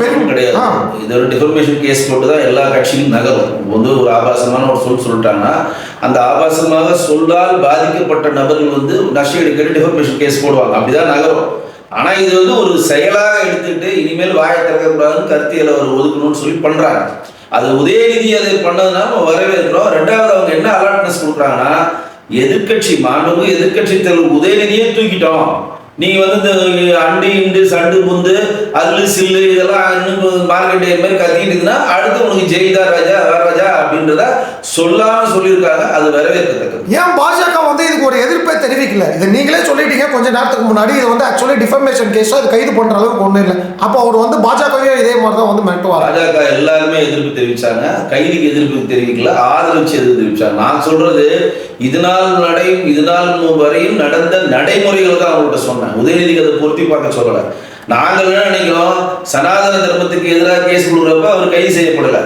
பெரும் கிடையாது. இது ஒரு டிஃபர்மேஷன் கேஸ் போட்டு தான் எல்லா கட்சியும் நகரும். ஒரு ஆபாசமான ஒரு சொல்லிட்டாங்கன்னா அந்த ஆபாசமாக சொல்லால் பாதிக்கப்பட்ட நபர்கள் நஷ்டஈடு கேட்டு டிஃபர்மேஷன் கேஸ் போடுவாங்க. அப்படிதான் நகரும். ஆனா இது ஒரு செயலாக எடுத்துட்டு இனிமேல் வாயை திறக்கக்கூடாதுன்னு கருத்தியலை அவர் ஒதுக்கணும்னு சொல்லி பண்றாங்க. அது உதயநிதி அதை பண்ணதுனால நம்ம வரவேற்கிறோம். ரெண்டாவது அவங்க என்ன அலர்ட்னஸ் கொடுக்குறாங்கன்னா, எதிர்கட்சி மாண்புமிகு எதிர்கட்சி தலைவர் உதயநிதியே தூக்கிட்டோம், நீங்க இந்த அண்டு இண்டு சண்டு புந்து அல்லு சில்லு இதெல்லாம் இன்னும் மார்க்கெட் மாதிரி கத்திக்கிட்டுதுன்னா அடுத்து உனக்கு ஜெயிதா ராஜா அப்படின்றத சொல்லாம சொல்லியிருக்காங்க. அது வரவேற்கத்தக்கது. ஏன் பாஜக இதுக்கு ஒரு எதிர்ப்பை தெரிவிக்கல? இதை நீங்களே சொல்லிட்டீங்க கொஞ்ச நேரத்துக்கு முன்னாடி. இது ஆக்சுவலி டிஃபர்மேஷன் கேஸ், அது கைது பண்ற அளவுக்கு ஒன்றும் இல்லை. அப்போ அவர் பாஜகவே இதே மாதிரி தான் மிரட்டுவார். பாஜக எல்லாருமே எதிர்ப்பு தெரிவிச்சாங்க, கைதுக்கு எதிர்ப்பு தெரிவிக்கல, ஆதரவு எதிர்ப்பு தெரிவிச்சாங்க. நான் சொல்றது இது நாள் வரையும் நடந்த நடைமுறைகள் தான் அவங்கள்ட்ட சொன்னேன். உதயநிதிக்கு அதை பொருத்தி பார்க்க சொல்லலை. நாங்கள் என்ன நினைக்கிறோம், சனாதன தர்மத்துக்கு எதிராக கேஸ் கொடுக்குறப்ப அவர் கைது செய்யப்படலை.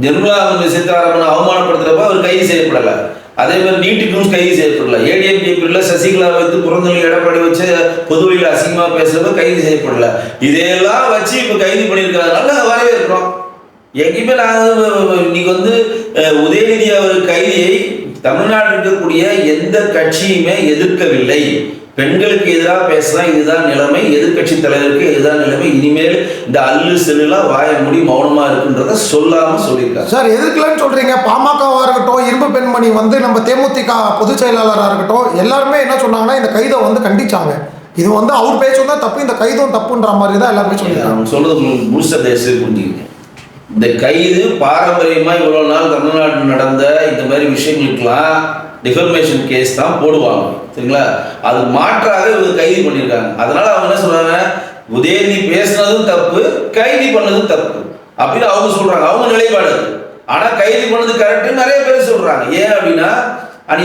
நிர்மலா சீதாராமன் அவமானப்படுத்துறப்ப அவர் கைது செய்யப்படலை. அதே மாதிரி நீட்டுக்கும் கைது செய்யப்படல. ஏடிஎம்கே சசிகலா புறந்தொழி எடப்பாடி வச்சு பொதுவெளியில் அசிங்கமா பேசுறப்ப கைது செய்யப்படல. இதையெல்லாம் வச்சு இப்ப கைது பண்ணியிருக்கிறதுனால வரவேற்கிறோம். எங்கேயுமே நாங்கள் இன்னைக்கு உதயநிதி அவர் கைதியை தமிழ்நாட்டில் இருக்கக்கூடிய எந்த கட்சியுமே எதிர்க்கவில்லை. பெண்களுக்கு எதிராக பேசலாம், இதுதான் நிலைமை. எதிர்கட்சி தலைவருக்கு இதுதான் நிலைமை. இனிமேல் இந்த அல்லு செல்லாம் வாய மூடி மௌனமா இருக்குன்றத சொல்லாம சொல்லியிருக்காங்க. சார் எதுக்குலன்னு சொல்றீங்க? பாமகவா இருக்கட்டும், இரும்பு பெண்மணி நம்ம தேமுதிக பொதுச் செயலாளராக இருக்கட்டும், எல்லாருமே என்ன சொன்னாங்கன்னா இந்த கைதை கண்டிச்சாங்க. இது அவர் பேச்சும் தான் தப்பு, இந்த கைதும் தப்புன்ற மாதிரி தான் எல்லாருமே சொல்லியிருக்காங்க. சொல்றது முழுச தேசம் புரிஞ்சுக்கிங்க. இந்த கைது பாரம்பரியமா இவ்வளவு நாள் தமிழ்நாட்டில் நடந்த இந்த மாதிரி விஷயங்களுக்கெல்லாம் டிஃபர்மேஷன் கேஸ் தான் போடுவாங்க, சரிங்களா? அது மாற்றாக இவங்க கைது பண்ணியிருக்காங்க. அதனால அவங்க என்ன சொல்றாங்க, உதயநிதி பேசுனதும் தப்பு, கைது பண்ணதும் தப்பு அப்படின்னு அவங்க சொல்றாங்க. அவங்க நிலைப்பாடு. ஆனா கைது பண்ணது கரெக்ட் நிறைய பேர் சொல்றாங்க. ஏன் அப்படின்னா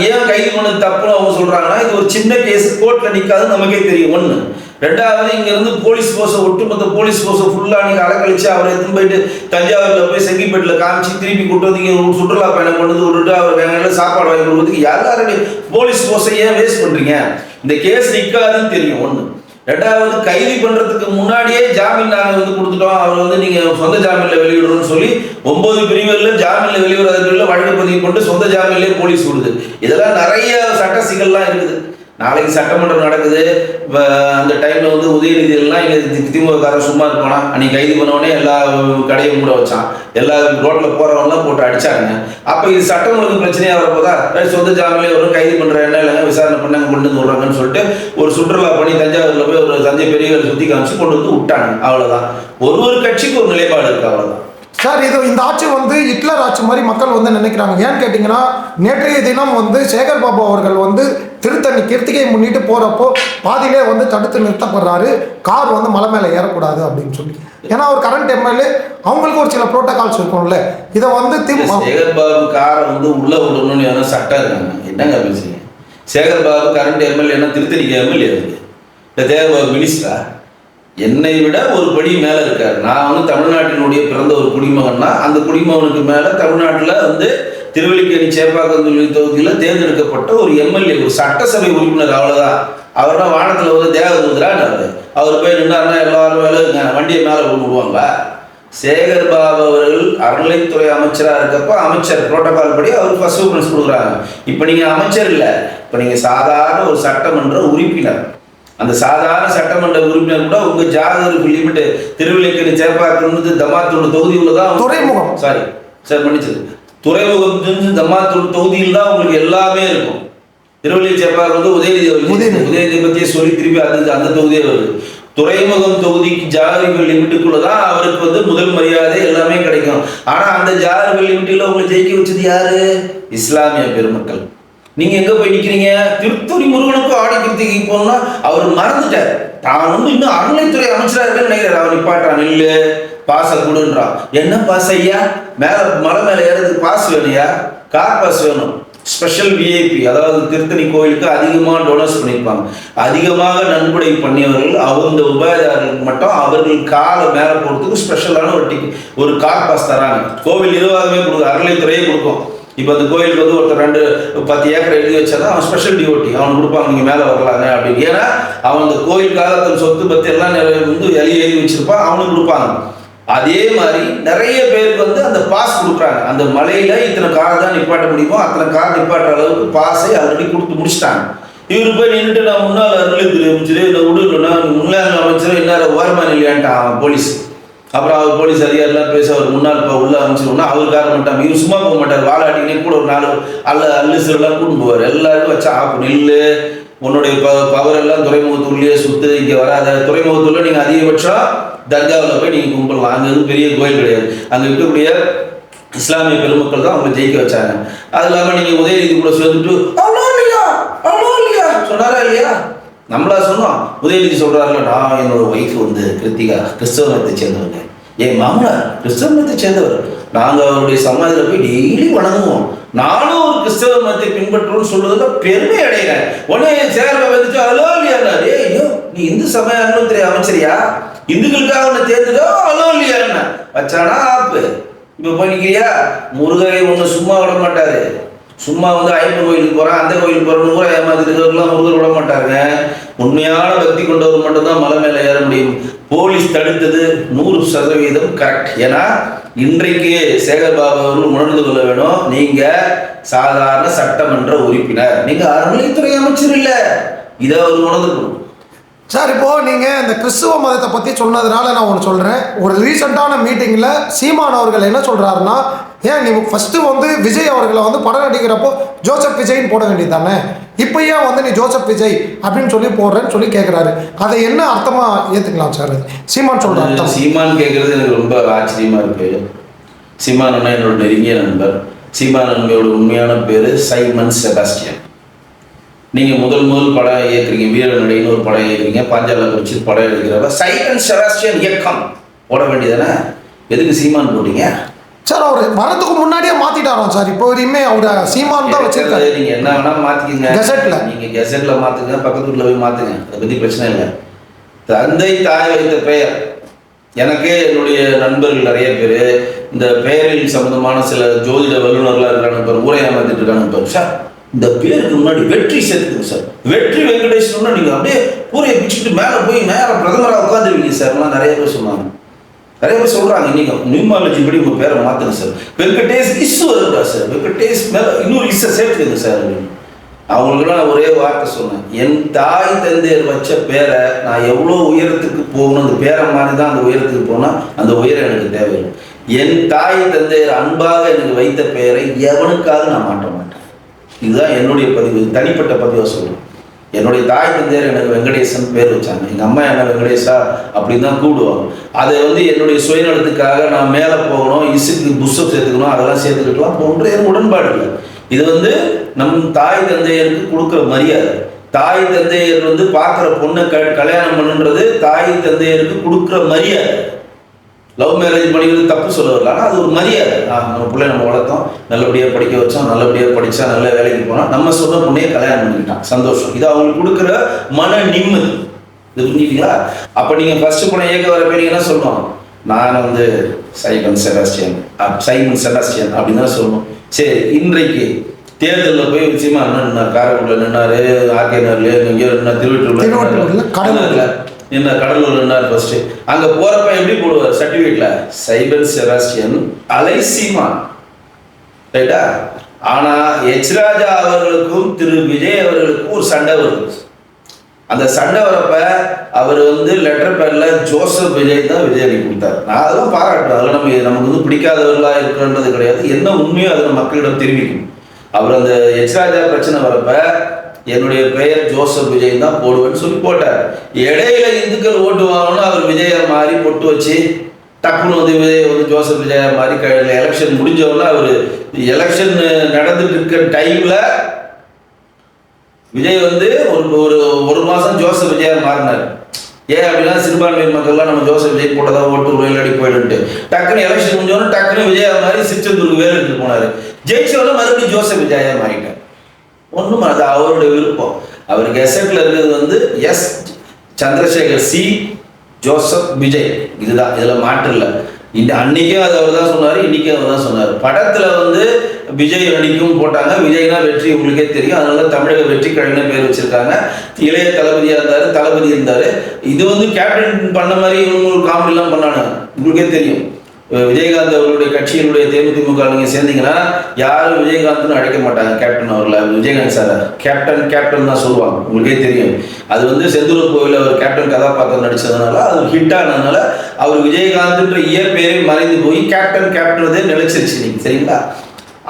ஏன் கைது பண்ணது தப்புன்னு அவங்க சொல்றாங்கன்னா, இது ஒரு சின்ன கேஸ், கோர்ட்ல நிக்காதுன்னு நமக்கே தெரியும். ஒண்ணு. ரெண்டாவது, இங்க இருந்து போலீஸ் போர்ஸை ஒட்டுமொத்த போலீஸ் போர்ஸை ஃபுல்லா நீங்க அலக்கழிச்சு அவரை எடுத்து போயிட்டு தஞ்சாவூர்ல போய் செங்கிப்பேட்டில் காமிச்சு திருப்பி கூட்டு வந்து இங்க சுற்றுலா பயணம் கொண்டு விட்டுட்டு அவர் வேற சாப்பாடு வாங்கி கொடுக்குறதுக்கு எல்லாரும் போலீஸ் போர்ஸை ஏன் வேஸ்ட் பண்றீங்க? இந்த கேஸ் நிக்காதுன்னு தெரியும். ஒண்ணு. ரெண்டாவது, கைது பண்றதுக்கு முன்னாடியே ஜாமீன் நாங்க கொடுத்துட்டோம், அவர் நீங்க சொந்த ஜாமீன்ல வெளியிடுறோம்னு சொல்லி 9 பிரிவுல ஜாமீன்ல வெளியிடுறதுல வழக்கு பதிவு கொண்டு சொந்த ஜாமீன்லயே போலீஸ் விடுது. இதெல்லாம் நிறைய சட்ட சிக்கல்லாம் இருக்குது. நாளைக்கு சட்டமன்றம் நடக்குது. அந்த டைம்ல உதயநிதி எல்லாம் திமுக காரன் சும்மா இருப்பானா? அன்னைக்கு கைது பண்ணவனே எல்லா கடையும் மூட வச்சான், எல்லா ரோட்ல போறவங்கலாம் போட்டு அடிச்சாங்க. அப்ப இது சட்டம் ஒழுங்கு பிரச்சனையா வரப்போதா? சொந்த ஜாமீன்ல ஒரு கைது பண்ற என்ன இல்லைங்க, விசாரணை பண்ணாங்க கொண்டு வந்து விடுறாங்கன்னு சொல்லிட்டு ஒரு சுற்றுலா பண்ணி தஞ்சாவூர்ல போய் ஒரு தஞ்சை பெரியவரை சுத்தி காமிச்சு கொண்டு வந்து விட்டாங்க. அவ்வளவுதான். ஒரு கட்சிக்கு ஒரு நிலைப்பாடு இருக்கு, அவ்வளவுதான். சார் இது இந்த ஆட்சி வந்து ஹிட்லர் ஆட்சி மாதிரி மக்கள் வந்து நினைக்கிறாங்க. ஏன்னு கேட்டிங்கன்னா நேற்றைய தினம் வந்து சேகர் பாபு அவர்கள் வந்து திருத்தணி கிருத்திகை முன்னிட்டு போகிறப்போ பாதியிலே வந்து தடுத்து நிறுத்தப்படுறாரு. கார் வந்து மலை மேலே ஏறக்கூடாது அப்படின்னு சொல்லி. ஏன்னா அவர் கரண்ட் எம்எல்ஏ, அவங்களுக்கு ஒரு சில ப்ரோட்டோகால்ஸ் இருக்கும்ல. இதை வந்து சேகர் பாபு காரை வந்து உள்ள விடணும்னு ஏன்னா சட்டம் இருக்காங்க. என்னங்க பேசுறீங்க? சேகர் பாபு கரண்ட் எம்எல்ஏன்னா திருத்தணிக்கு எம்எல்ஏ இருக்கு இல்லை சேகர் பாபு மினிஸ்டரா? என்னை விட ஒரு படி மேலே இருக்கார். நான் வந்து தமிழ்நாட்டினுடைய பிறந்த ஒரு குடிமகன்னா அந்த குடிமகனுக்கு மேலே தமிழ்நாட்டில் வந்து திருவல்லிக்கேணி சேப்பாக்கம் தொகுதியில் தேர்ந்தெடுக்கப்பட்ட ஒரு எம்எல்ஏ, ஒரு சட்டசபை உறுப்பினர், அவ்வளோதான். அவர்னா வானத்தில் வந்து தேவதூதரான்னு அவர் போய் நின்றாருன்னா எல்லாரும் வேலை வண்டியை மேலே கொண்டு விடுவாங்களா? சேகர் பாபு அவர்கள் அறநிலைத்துறை அமைச்சராக இருக்கப்போ அமைச்சர் புரோட்டோகால் படி அவர் ஃபர்ஸ்ட் ப்ரிஃபரன்ஸ் கொடுக்குறாங்க. இப்போ நீங்கள் அமைச்சர் இல்லை, இப்போ நீங்கள் சாதாரண ஒரு சட்டமன்ற உறுப்பினர். அந்த சாதாரண சட்டமன்ற உறுப்பினர் கூட உங்க ஜாதகருக்கு லிமிட் திருவல்லிக்கேணி சேப்பாக்கம் தம்மாத்தூர் தொகுதியில் தான் துறைமுகம் சார் மன்னிச்சது துறைமுகம் தம்மாத்தூர் தொகுதியில் தான் உங்களுக்கு எல்லாமே இருக்கும். திருவள்ளிக்கேணி சேப்பாக்கம் வந்து உதயநிதி பற்றியே சொல்லி திருப்பி அந்த தொகுதியே வருது. துறைமுகம் தொகுதிக்கு ஜாதகர்கள் லிமிட்டுக்குள்ள தான் அவருக்கு வந்து முதல் மரியாதை எல்லாமே கிடைக்கும். ஆனா அந்த ஜாதகர்கள் லிமிட்டில் உங்களை ஜெயிக்க வச்சது யாரு? இஸ்லாமிய பெருமக்கள். நீங்க எங்க போய் நிக்கிறீங்க? திருத்தணி முருகனுக்கும் ஆடி கிருத்திகை போனா அவர் மறந்துட்டார். தான் வந்து இன்னும் அறநிலைத்துறை அமைச்சராக இருக்குன்னு நினைக்கிறார். அவர் நிப்பாட்டான், நெல்லு பாச கொடுன்றான். என்ன பாஸ் ஐயா? மேல மலை மேல ஏறதுக்கு பாஸ் வேணும்யா, கார் பாஸ் வேணும். ஸ்பெஷல் விஐபி, அதாவது திருத்தணி கோயிலுக்கு அதிகமாக டொனேட் பண்ணியிருப்பாங்க. அதிகமாக நன்கொடை பண்ணியவர்கள் அவங்க உபாயதாரர்களுக்கு மட்டும் அவர்கள் காலை மேலே போகிறதுக்கு ஸ்பெஷலான ஒரு கார் பாஸ் தராங்க. கோவில் நிர்வாகமே கொடுக்கும், அறநிலைத்துறையே கொடுக்கும். இப்போ அந்த கோயிலுக்கு வந்து ஒருத்தர் 10 ஏக்கர் எழுதி வச்சா அவன் ஸ்பெஷல் டிஓடி அவனுக்கு கொடுப்பாங்க, நீங்கள் மேலே வரலாங்க அப்படின்னு. ஏன்னா அவன் அந்த கோயிலுக்காக தன் சொத்து பற்றி எல்லாம் வந்து எழுதி வச்சிருப்பான், அவனுக்கு கொடுப்பாங்க. அதே மாதிரி நிறைய பேருக்கு வந்து அந்த பாஸ் கொடுக்குறாங்க. அந்த மலையில இத்தனை கார் தான் நிப்பாட்ட முடியுமோ அத்தனை கார் நிப்பாட்டுற அளவுக்கு பாஸை ஆல்ரெடி கொடுத்து முடிச்சிட்டாங்க. இவரு போய் நின்றுட்டு நான் முன்னாள் அருள்துறை அமைச்சர் இந்த விடுனா முன்னாள் அமைச்சர் என்ன ஓரமான இல்லையான்ட்டான் அவன் போலீஸ். அப்புறம் அவர் போலீஸ் அதிகாரிலாம் பேச அவர் முன்னாள் இப்போ உள்ள அமைச்சிருவோம்னா அவருக்காக மாட்டாங்க. இவர் சும்மா போக மாட்டார், வாழாட்டினே கூட ஒரு 4 அல்லுசரெல்லாம் கூட்டு போவார். எல்லாருக்கும் வச்சா ஆப்பு நெல்லு உன்னுடைய பவர் எல்லாம் துறைமுகத்துள்ளேயே சுத்து, இங்கே வராத. துறைமுகத்துள்ள நீங்கள் அதிகபட்சம் தர்காவில் போய் நீங்கள் கும்பிடலாம். அங்கே எதுவும் பெரிய கோயில் கிடையாது. அங்கே இருக்கக்கூடிய இஸ்லாமிய பெருமக்கள் தான் அவங்க ஜெயிக்க வச்சாங்க. அது இல்லாமல் நீங்கள் உதயநிதி கூட சேர்ந்துட்டு அவ்வளோ இல்லையா சொன்னாரா இல்லையா? நம்மளா சொன்னோம். உதயநிதி சொல்றாருல, நான் என்னோட ஒய்ஃப் வந்து கிருத்திகா கிறிஸ்தவ மதத்தை சேர்ந்தவங்க, என் மாமனார் கிறிஸ்தவ மதத்தை சேர்ந்தவர், நாங்கள் அவருடைய சமாதியில் போய் டெய்லி வணங்குவோம், நானும் ஒரு கிறிஸ்தவ மதத்தை பின்பற்றுவோம்னு சொல்றதுல பெருமை அடைகிறேன். உடனே சேர்வை வந்துச்சு அலோ இல்லையா? ஐயோ நீ இந்து சமய அறநிலையத்துறை அமைச்சரியா? இந்துக்களுக்காக உன்னை தேர்ந்ததோ அலோ இல்லையா வச்சானா ஆப்பு. இப்போ போய் நிற்கிறியா? முருகரை ஒன்று சும்மா விட மாட்டாரு. சும்மா வந்து ஐயப்பன் கோயிலுக்கு போகிறான் அந்த கோயிலுக்கு போகிறோன்னு கூட ஏமாத்திருக்கிறதுலாம் முருகர் விட மாட்டாருங்க. உண்மையான பக்தி கொண்டவர் மட்டும்தான் மலை மேலே ஏற முடியும். போலீஸ் தடுத்தது 100% கரெக்ட். ஏன்னா இன்றைக்கு சேகர் பாபு அவர்கள் உணர்ந்து கொள்ள வேணும், நீங்க சாதாரண சட்டமன்ற உறுப்பினர், நீங்க அறநிலைத்துறை அமைச்சர் இல்லை. இதை அவர் உணர்ந்துக்கணும். சார் இப்போது நீங்கள் இந்த கிறிஸ்துவ மதத்தை பற்றி சொன்னதுனால நான் ஒன்று சொல்கிறேன். ஒரு ரீசெண்டான மீட்டிங்கில் சீமான் அவர்கள் என்ன சொல்கிறாருன்னா, ஏன் நீ ஃபஸ்ட்டு வந்து விஜய் அவர்களை வந்து படம் நடிக்கிறப்போ ஜோசப் விஜய்ன்னு போட வேண்டியது தானே, இப்போ ஏன் வந்து நீ ஜோசப் விஜய் அப்படின்னு சொல்லி போடுறேன்னு சொல்லி கேட்குறாரு. அதை என்ன அர்த்தமாக ஏற்றுக்கலாம் சார்? சீமான் சொல்கிறாரு. சீமான் கேட்குறது எனக்கு ரொம்ப ஆச்சரியமாக இருக்குது. சீமான் அண்ணா என்னோட நெருங்கிய நண்பர். சீமான் அண்ணனோட உண்மையான பேர் சைமன் செபாஸ்டியன். நீங்கள் முதல் படம் இயக்குறீங்க, வீரநடைன்னு ஒரு படம் இயக்குறீங்க, பாஞ்சால குறிச்சி படம் எடுக்கிறப்ப சைமன் செபாஸ்டியன் இயக்கம் போட வேண்டியதானே? எதுக்கு சீமான் போட்டீங்க சார்? அவர் வரதுக்கு முன்னாடியே மாற்றிட்டாராம் சார். இப்போ வரையுமே அவர் சீமான் தான் வச்சிருக்காரு. நீங்கள் என்ன வேணால் மாற்றிக்கிங்க, கெசட்டில் நீங்கள் கெசட்டில் மாற்றுங்க, பக்கத்து வீட்டில் போய் மாற்றுங்க, அதை பற்றி பிரச்சனை இல்லை. தந்தை தாய் வைத்த பெயர். எனக்கே என்னுடைய நண்பர்கள் நிறைய பேர் இந்த பெயரில் சம்பந்தமான சில ஜோதிட வல்லுநர்களாக இருக்காங்க, இப்போ ஊரை ஏமாத்திட்டு இருக்காங்க. சார் இந்த பேருக்கு முன்னாடி வெற்றி சேர்த்துக்குங்க சார், வெற்றி வெங்கடேஸ்வரன் நீங்கள் அப்படியே ஊரையை பிடிச்சிட்டு மேலே போய் நேரம் பிரதமராக உட்காந்துருவீங்க சார்லாம் நிறைய பேர் சொன்னாங்க. நிறைய பேர் சொல்கிறாங்க, நீங்கள் நியூமாலஜி படி உங்கள் பேரை மாற்றுங்க சார், வெங்கடேஷ் இஸ்ஸு வருதா சார், வெங்கடேஷ் மேலே இன்னொரு இஸ்ஸை சேர்த்துக்குங்க சார் அப்படின்னு. அவங்களுக்குலாம் நான் ஒரே வார்த்தை சொன்னேன், என் தாய் தந்தையர் வச்ச பேரை நான் எவ்வளோ உயரத்துக்கு போகணும், அந்த பேரை மாதிரி தான் அந்த உயரத்துக்கு போனால் அந்த உயரம் எனக்கு தேவையில்லை. என் தாய் தந்தையர் அன்பாக எனக்கு வைத்த பெயரை எவனுக்காக நான் மாற்ற மாட்டேன். இதுதான் என்னுடைய பதிவு, தனிப்பட்ட பதிவாக சொல்கிறேன். என்னுடைய தாய் தந்தையர் எனக்கு வெங்கடேசன் பேர் வச்சாங்க, எங்கள் அம்மா என்ன வெங்கடேஷா அப்படின்னு தான் கூடுவாங்க. அதை வந்து என்னுடைய சுயநலத்துக்காக நான் மேலே போகணும், இசுக்கு புஷ்ஷப் சேர்த்துக்கணும், அதெல்லாம் சேர்த்துக்கிட்டலாம் போன்ற எனக்கு உடன்பாடு இல்லை. இது வந்து நம் தாய் தந்தையருக்கு கொடுக்குற மரியாதை. தாய் தந்தையர் வந்து பார்க்குற பொண்ணை கல்யாணம் பண்ணுன்றது தாய் தந்தையருக்கு கொடுக்குற மரியாதை. லவ் மேரேஜ் பண்ணிக்கிறது தப்பு சொல்ல வரல, ஆனால் அது ஒரு மரியாதை. நம்ம பிள்ளை நம்ம வளர்த்தோம், நல்லபடியாக படிக்க வச்சோம், நல்லபடியாக படித்தா நல்ல வேலைக்கு போனால் நம்ம சொன்ன பொண்ணையே கல்யாணம் பண்ணிக்கிட்டான், சந்தோஷம். இது அவங்களுக்கு கொடுக்குற மன நிம்மதி. இது புரிஞ்சுக்கிட்டீங்களா? அப்போ நீங்கள் ஃபர்ஸ்ட் பொண்ணை ஏற்க வர பேர் என்ன சொல்லணும்? நான் வந்து சைமன் செபாஸ்டியன் அப்படின்னு தான் சொல்லணும். சரி, இன்றைக்கு தேர்தலில் போய் விஷயமா நின்னார், காரைக்குடியில் நின்னாரு, ஆர்கே நகர்ல, இங்கே திருவள்ளூர்ல, கடலூர் நின்னார். ஃபர்ஸ்ட் அங்கே போகிறப்ப எப்படி போடுவார் சர்டிஃபிகேட்ல? சைமன் செபாஸ்டியன் அலை சீமான், ரைட்டா? ஆனால் எச் ராஜா அவர்களுக்கும் திரு விஜய் அவர்களுக்கும் ஒரு சண்டை வருது. அந்த சண்டை வரப்ப அவர் வந்து லெட்டர் பேரில் ஜோசப் விஜய் தான் விஜய் அணி கொடுத்தார். நான் அதெல்லாம் பாராட்டுறேன். அதெல்லாம் நமக்கு வந்து பிடிக்காதவர்களாக இருக்கிறன்றது கிடையாது. என்ன உண்மையோ அதை மக்களிடம் தெரிவிக்கும். அவர் அந்த எச் ராஜா பிரச்சனை வரப்ப என்னுடைய பெயர் ஜோசப் விஜய் தான் போடுவேன்னு சொல்லி போட்டார். இடையில இந்துக்கள் ஓட்டு வாங்கணும்னு அவர் விஜயா மாதிரி பொட்டு வச்சு டக்குன்னு வந்து விஜய் வந்து ஜோசப் விஜயா மாதிரி எலெக்ஷன் முடிஞ்சவொன்னே அவர் எலெக்ஷன் நடந்துட்டு இருக்க டைம்ல விஜய் வந்து ஒரு மாதம் ஜோசப் விஜயா மாறினார். ஏன் அப்படின்னா சிறுபான்மையின் மக்கள்லாம் நம்ம ஜோசப் விஜய் போட்டதான் ஓட்டு வேலடி போயிட்டு டக்குன்னு எலெக்ஷன் முடிஞ்சோன்னு டக்குன்னு விஜயா மாதிரி சிறுச்செந்தூருக்கு வேலை எடுத்து போனார். ஜெயிச்சவொன்னே மறுபடியும் ஜோசப் விஜயா மாறிட்டார். ஒன்றும் அது அவருடைய விருப்பம். அவர் கெசட்ல இருக்கிறது வந்து S Chandrasekhar C Joseph Vijay, இதுதான், இதில் மாற்றம் இல்லை. அன்னைக்கும் அது அவர் தான் சொன்னார், இன்னைக்கும் அவர் தான் சொன்னார். படத்தில் வந்து விஜய் நடிக்கும் போட்டாங்க. விஜய்னா வெற்றி உங்களுக்கே தெரியும், அதனால தமிழக வெற்றி கழகம்னு பேர் வச்சிருக்காங்க. இளைய தளபதியாக இருந்தார், தளபதி இருந்தார். இது வந்து கேப்டன் பண்ண மாதிரி இவங்க காமெடிலாம் பண்ணாங்க, உங்களுக்கே தெரியும். விஜயகாந்த் அவர்களுடைய கட்சியினுடைய தேமுதிமுக நீங்கள் சேர்ந்தீங்கன்னா யாரும் விஜயகாந்த்னு அழைக்க மாட்டாங்க கேப்டன் அவர்களை. விஜயகாந்த் சார் கேப்டன் தான் சொல்லுவாங்க, உங்களுக்கே தெரியும். அது வந்து செந்தூர் கோவில் அவர் கேப்டன் கதாபாத்திரம் நடித்ததுனால அது ஹிட் ஆனதுனால அவர் விஜயகாந்த்ன்ற இயற்பெயரை மறைந்து போய் கேப்டனதே நிலைச்சிருச்சு நீங்கள், சரிங்களா?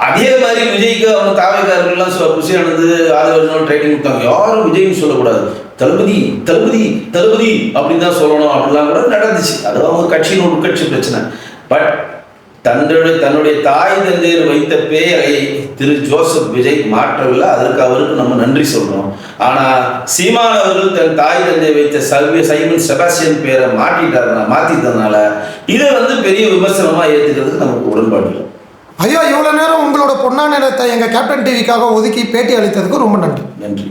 அதே மாதிரி விஜய்க்கு அவங்க தாவைக்காரர்கள்லாம் குஷியானது ஆதரவு ட்ரைனிங் கொடுத்தாங்க. யாரும் விஜய்னு சொல்லக்கூடாது, தளபதி தளபதி தளபதி அப்படின்னு தான் சொல்லணும் அப்படிலாம் கூட நடந்துச்சு. அது அவங்க கட்சியின் உட்கட்சி பிரச்சனை. பட் தன்னுடைய தாய் தந்தையர் வைத்த பெயரை திரு ஜோசப் விஜய் மாற்றவில்லை. அதற்கு அவருக்கு நம்ம நன்றி சொல்றோம். ஆனா சீமான் அவர்கள் தன் தாய் தந்தை வைத்த சைமன் செபாஸ்டியன் பெயரை மாத்திட்டதுனால இதை வந்து பெரிய விமர்சனமா ஏற்றுக்கிறதுக்கு நமக்கு உடன்பாடு இல்லை. ஐயா, இவ்வளவு நேரம் உங்களோட பொன்னான நேரத்தை எங்க கேப்டன் டிவிக்காக ஒதுக்கி பேட்டி அளித்ததுக்கு ரொம்ப நன்றி. நன்றி.